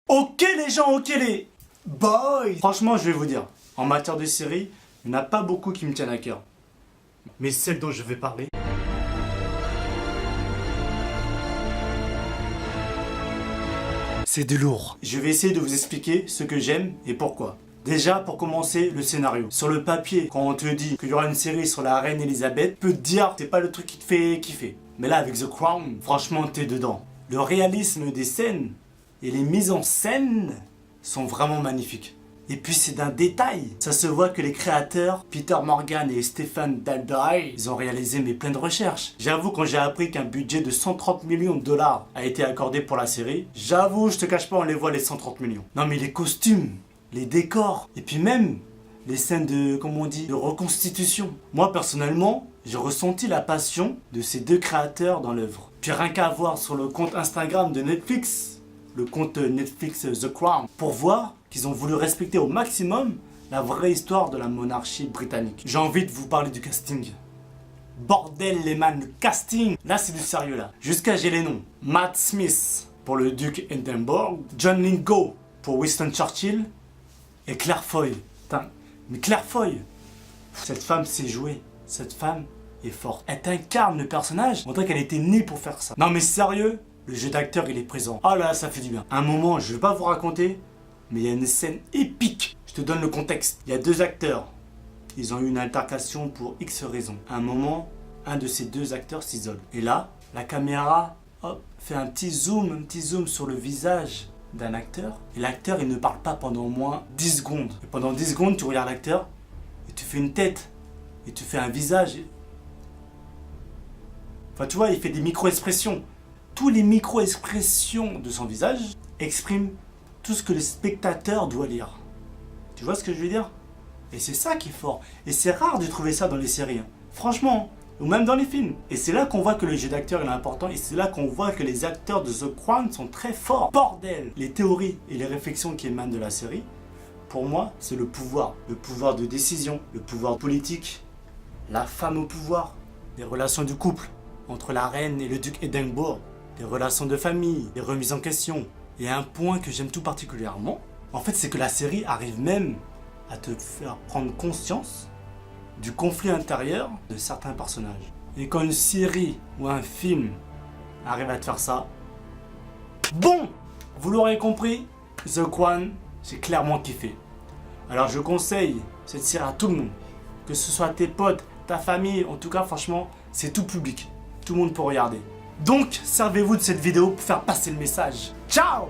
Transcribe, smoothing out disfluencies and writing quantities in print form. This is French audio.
Ok les gens, ok les boys. Franchement, je vais vous dire, en matière de série, il n'y en a pas beaucoup qui me tiennent à cœur. Mais celle dont je vais parler... c'est du lourd. Je vais essayer de vous expliquer ce que j'aime et pourquoi. Déjà, pour commencer, le scénario. Sur le papier, quand on te dit qu'il y aura une série sur la reine Elisabeth, peut te dire que c'est pas le truc qui te fait kiffer. Mais là, avec The Crown, franchement, t'es dedans. Le réalisme des scènes et les mises en scène sont vraiment magnifiques. Et puis c'est d'un détail. Ça se voit que les créateurs, Peter Morgan et Stephen Daldry, ils ont réalisé plein de recherches. J'avoue, quand j'ai appris qu'un budget de 130 millions de dollars a été accordé pour la série, j'avoue, je te cache pas, on les voit les 130 millions. Non mais les costumes, les décors, et puis même les scènes de, comment on dit, de reconstitution. Moi personnellement, j'ai ressenti la passion de ces deux créateurs dans l'œuvre. Puis rien qu'à voir sur le compte Instagram de Netflix, le compte Netflix The Crown, pour voir qu'ils ont voulu respecter au maximum la vraie histoire de la monarchie britannique. J'ai envie de vous parler du casting. Bordel les man, le casting, là c'est du sérieux là. Jusqu'à j'ai les noms. Matt Smith pour le duc Edinburgh, John Lithgow pour Winston Churchill et Claire Foy. Putain, mais Claire Foy, cette femme sait jouer, cette femme est forte. Elle incarne le personnage, on dirait qu'elle était née pour faire ça. Non mais sérieux, le jeu d'acteur il est présent. Oh là, ça fait du bien. Un moment, je vais pas vous raconter, mais il y a une scène épique. Je te donne le contexte. Il y a deux acteurs. Ils ont eu une altercation pour X raisons. À un moment, un de ces deux acteurs s'isole. Et là, la caméra, hop, fait un petit zoom sur le visage d'un acteur. Et l'acteur, il ne parle pas pendant au moins 10 secondes. Et pendant 10 secondes, tu regardes l'acteur, et tu fais une tête, et tu fais un visage. Enfin, tu vois, il fait des micro-expressions. Tous les micro-expressions de son visage expriment tout ce que le spectateur doit lire. Tu vois ce que je veux dire? Et c'est ça qui est fort. Et c'est rare de trouver ça dans les séries. Hein. Franchement, ou même dans les films. Et c'est là qu'on voit que le jeu d'acteur est important. Et c'est là qu'on voit que les acteurs de The Crown sont très forts. Bordel! Les théories et les réflexions qui émanent de la série, pour moi, c'est le pouvoir. Le pouvoir de décision, le pouvoir politique, la femme au pouvoir, les relations du couple entre la reine et le duc Edinburgh, les relations de famille, les remises en question. Et un point que j'aime tout particulièrement, en fait, c'est que la série arrive même à te faire prendre conscience du conflit intérieur de certains personnages. Et quand une série ou un film arrive à te faire ça, bon, vous l'aurez compris, The Crown, j'ai clairement kiffé. Alors je conseille cette série à tout le monde, que ce soit tes potes, ta famille, en tout cas franchement, c'est tout public. Tout le monde peut regarder. Donc, servez-vous de cette vidéo pour faire passer le message. Ciao!